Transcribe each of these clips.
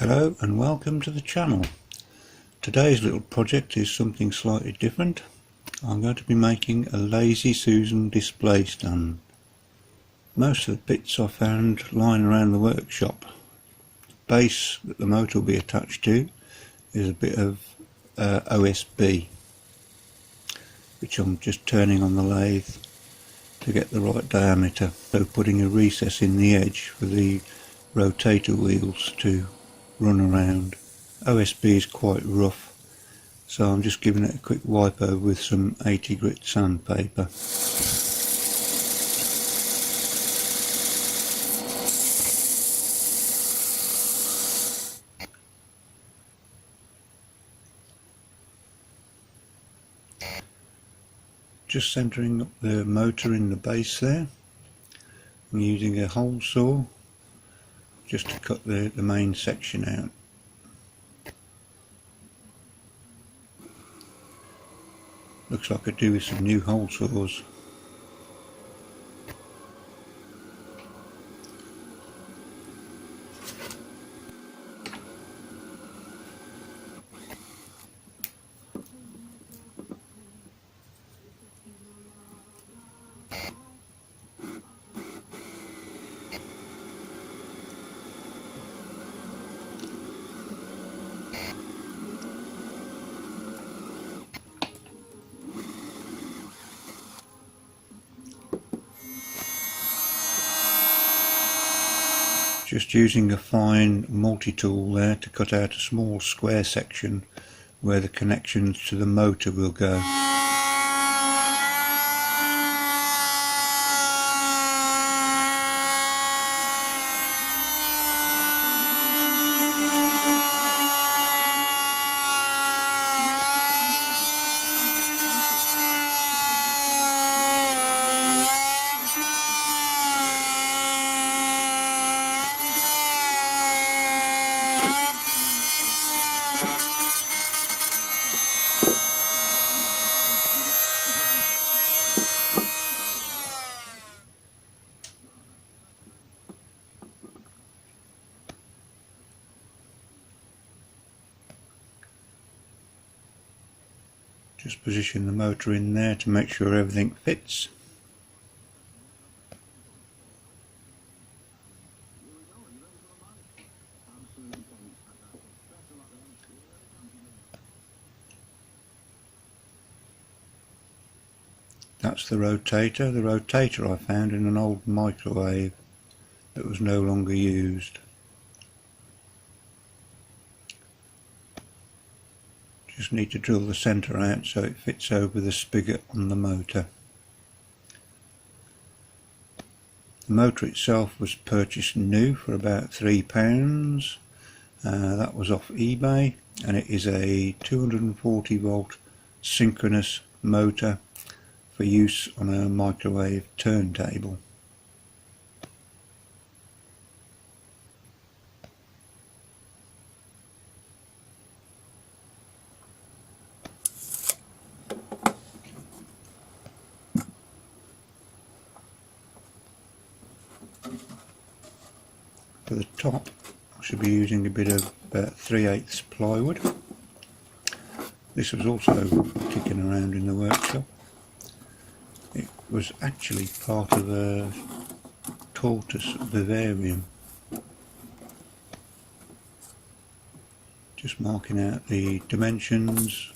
Hello and welcome to the channel. Today's little project is something slightly different. I'm going to be making a Lazy Susan display stand. Most of the bits I found lying around the workshop. The base that the motor will be attached to is a bit of OSB, which I'm just turning on the lathe to get the right diameter. So putting a recess in the edge for the rotator wheels to run around. OSB is quite rough, so I'm just giving it a quick wipe over with some 80 grit sandpaper. Just centering up the motor in the base there. I'm using a hole saw just to cut the main section out. Looks like I do with some new hole saws. Just using a fine multi-tool there to cut out a small square section where the connections to the motor will go. Just position the motor in there to make sure everything fits. That's the rotator. The rotator I found in an old microwave that was no longer used. Just need to drill the centre out so it fits over the spigot on the motor. The motor itself was purchased new for about £3. That was off eBay, and it is a 240 volt synchronous motor for use on a microwave turntable. For the top, I should be using a bit of 3/8 plywood. This was also kicking around in the workshop. It was actually part of a tortoise vivarium. Just marking out the dimensions.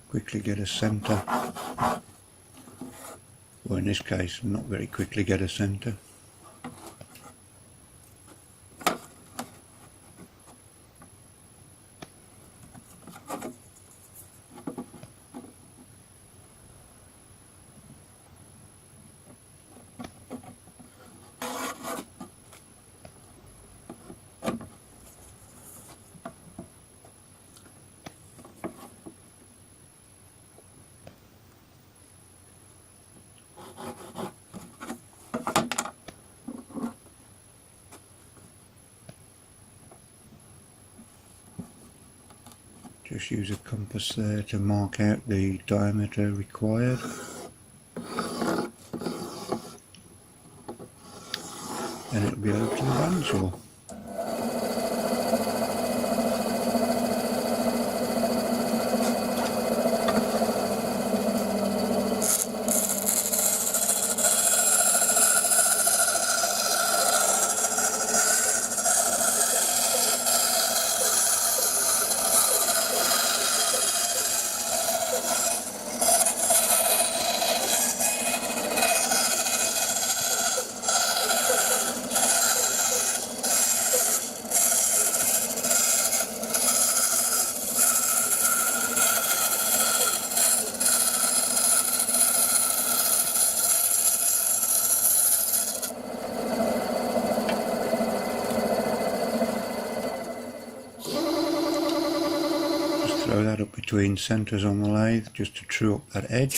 Quickly get a centre, or in this case not very quickly get a centre. Just use a compass there to mark out the diameter required. Then it'll be over to the bandsaw. Throw that up between centres on the lathe just to true up that edge.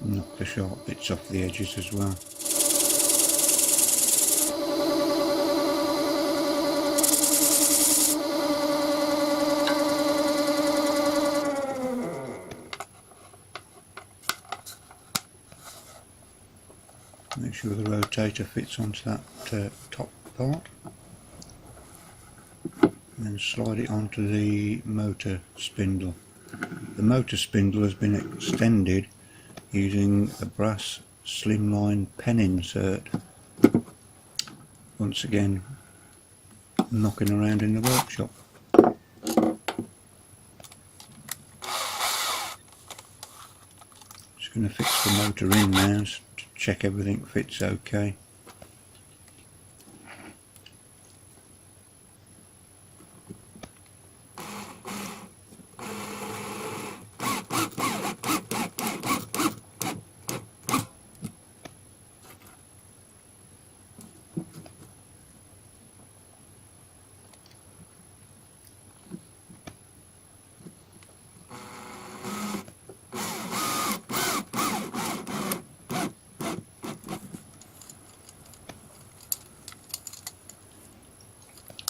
Knock the sharp bits off the edges as well. Make sure the rotator fits onto that top part, and then slide it onto the motor spindle. The motor spindle has been extended using a brass slimline pen insert. Once again, knocking around in the workshop. Just going to fix the motor in now. Check everything fits okay.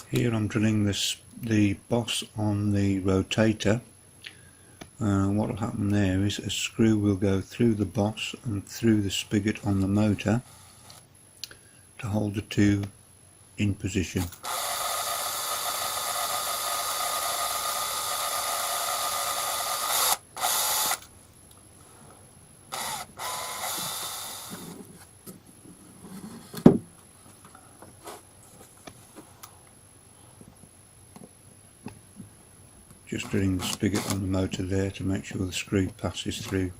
Here I'm drilling the boss on the rotator. What will happen there is a screw will go through the boss and through the spigot on the motor to hold the two in position. Just drilling the spigot on the motor there to make sure the screw passes through.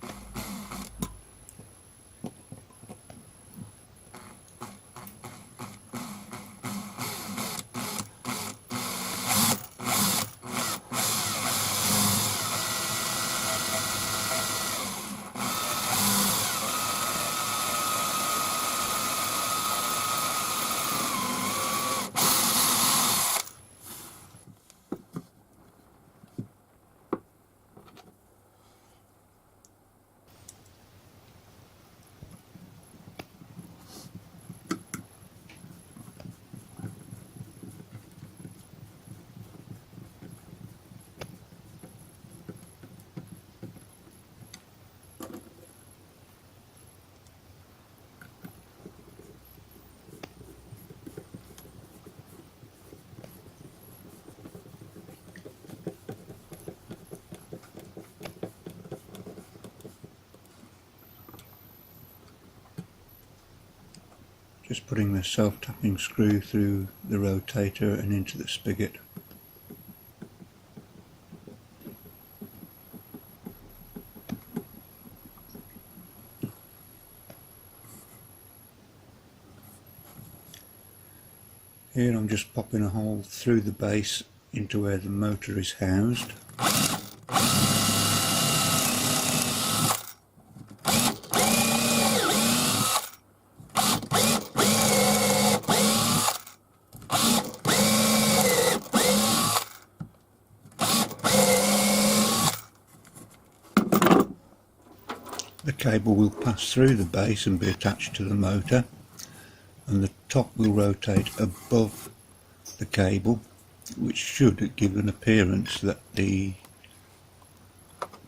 Just putting the self-tapping screw through the rotator and into the spigot. Here I'm just popping a hole through the base into where the motor is housed. The cable will pass through the base and be attached to the motor, and the top will rotate above the cable, which should give an appearance that the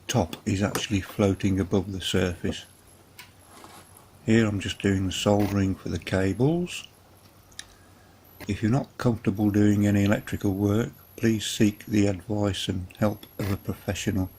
top is actually floating above the surface. Here I'm just doing the soldering for the cables. If you're not comfortable doing any electrical work, please seek the advice and help of a professional.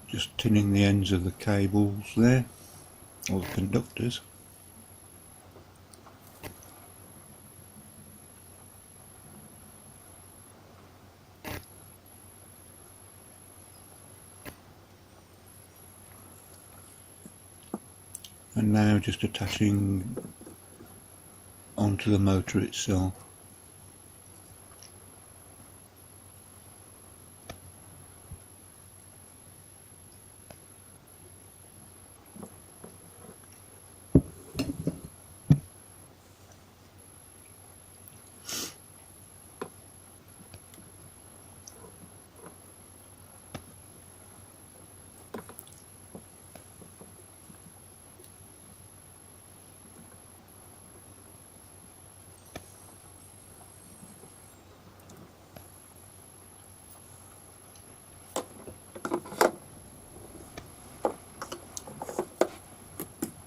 Just tinning the ends of the cables there, or the conductors. And now just attaching onto the motor itself.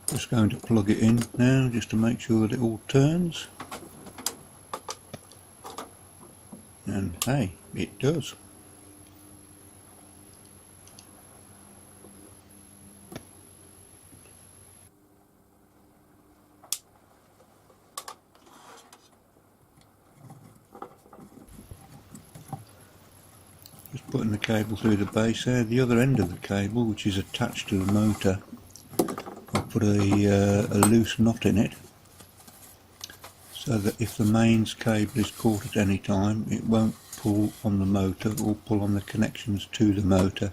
Just going to plug it in now just to make sure that it all turns, and hey, it does. Just putting the cable through the base there. The other end of the cable, which is attached to the motor, I'll put a loose knot in it, so that if the mains cable is caught at any time, it won't pull on the motor or pull on the connections to the motor.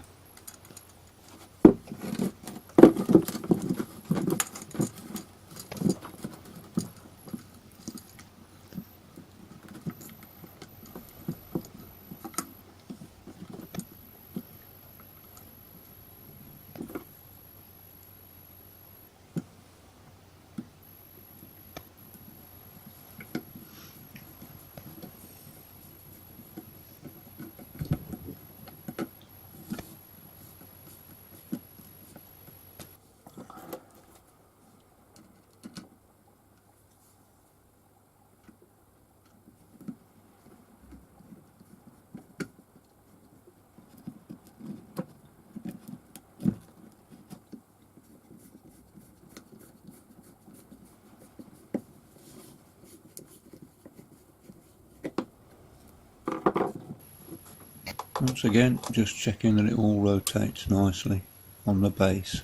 Once again, just checking that it all rotates nicely on the base.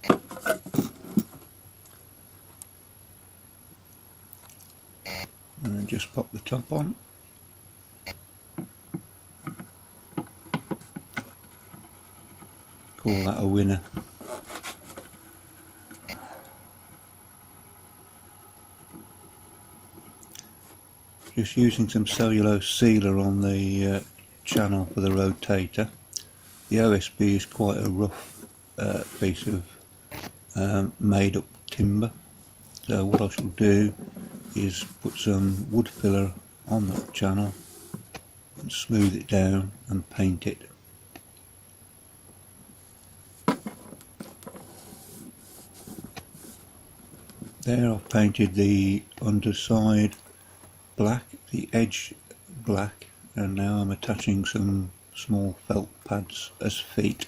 And then just pop the top on. Call that a winner. Just using some cellulose sealer on the channel for the rotator. The OSB is quite a rough piece of made up timber, so what I shall do is put some wood filler on that channel and smooth it down and paint it. There I've painted the underside black, the edge black, and now I'm attaching some small felt pads as feet.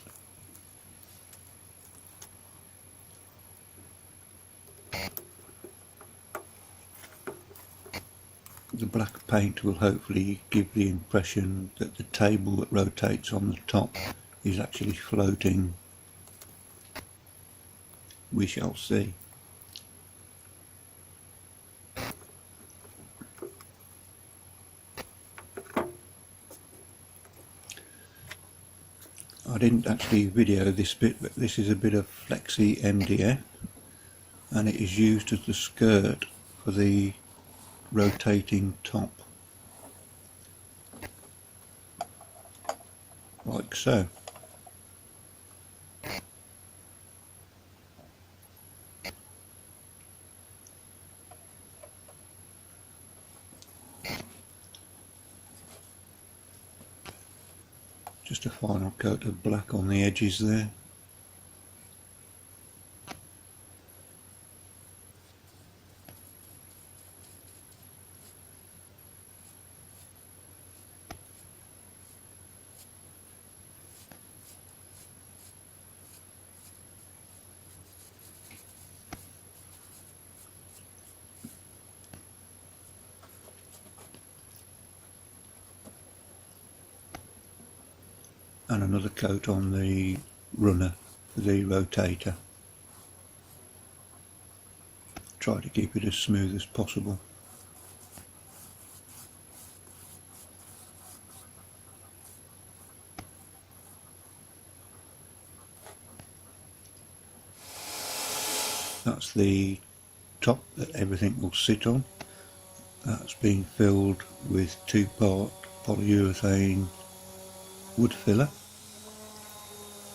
The black paint will hopefully give the impression that the table that rotates on the top is actually floating. We shall see. I didn't actually video this bit, but this is a bit of flexi MDF and it is used as the skirt for the rotating top, like so. Just a final coat of black on the edges there. And another coat on the runner for the rotator. Try to keep it as smooth as possible. That's the top that everything will sit on. That's been filled with 2-part polyurethane wood filler.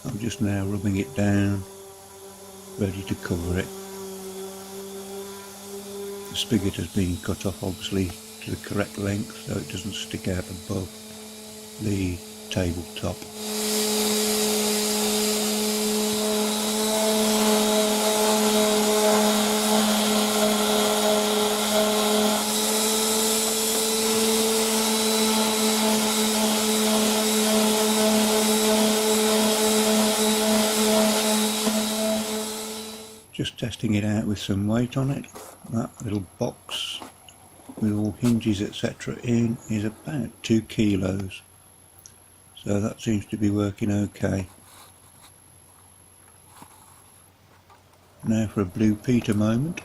I'm just now rubbing it down, ready to cover it. The spigot has been cut off obviously to the correct length so it doesn't stick out above the tabletop. Just testing it out with some weight on it. That little box with all hinges etc. in is about 2 kilos, so that seems to be working okay. Now for a Blue Peter moment.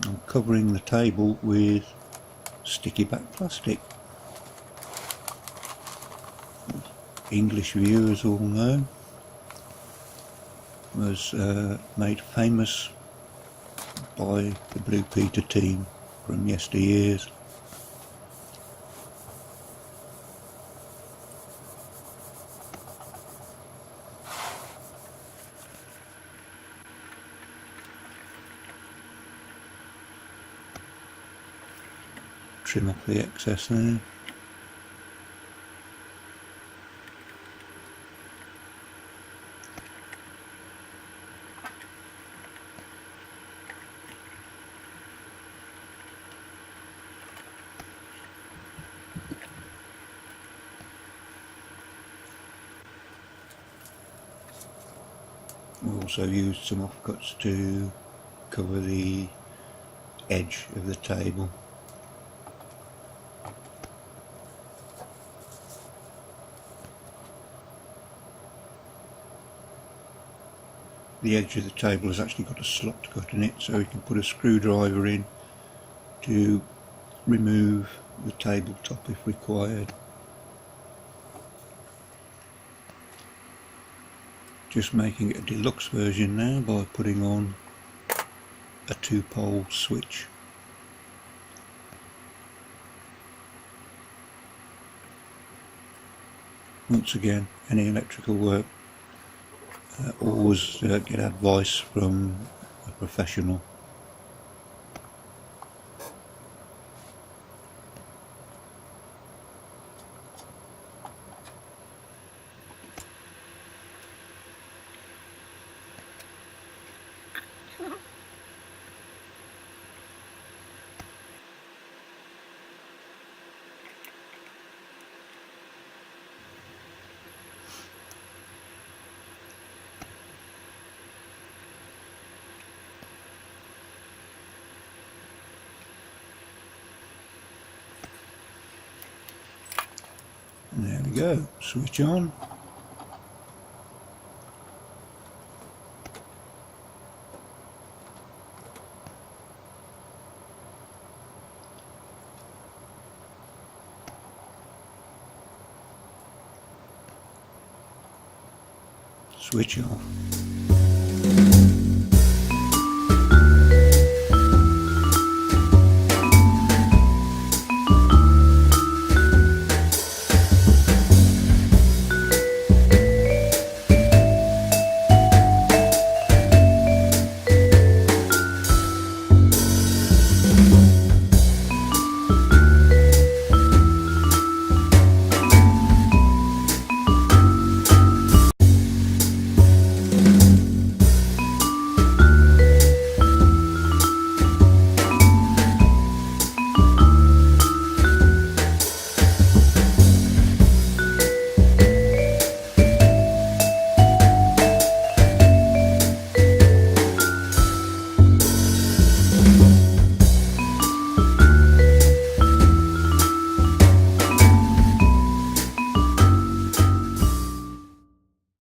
I'm covering the table with sticky back plastic. English viewers all know was made famous by the Blue Peter team from yesteryears. Trim off the excess there. We also used some offcuts to cover the edge of the table. The edge of the table has actually got a slot cut in it, so you can put a screwdriver in to remove the tabletop if required. Just making it a deluxe version now by putting on a 2-pole switch. Once again, any electrical work, always get advice from a professional. And there we go, switch on. switch off.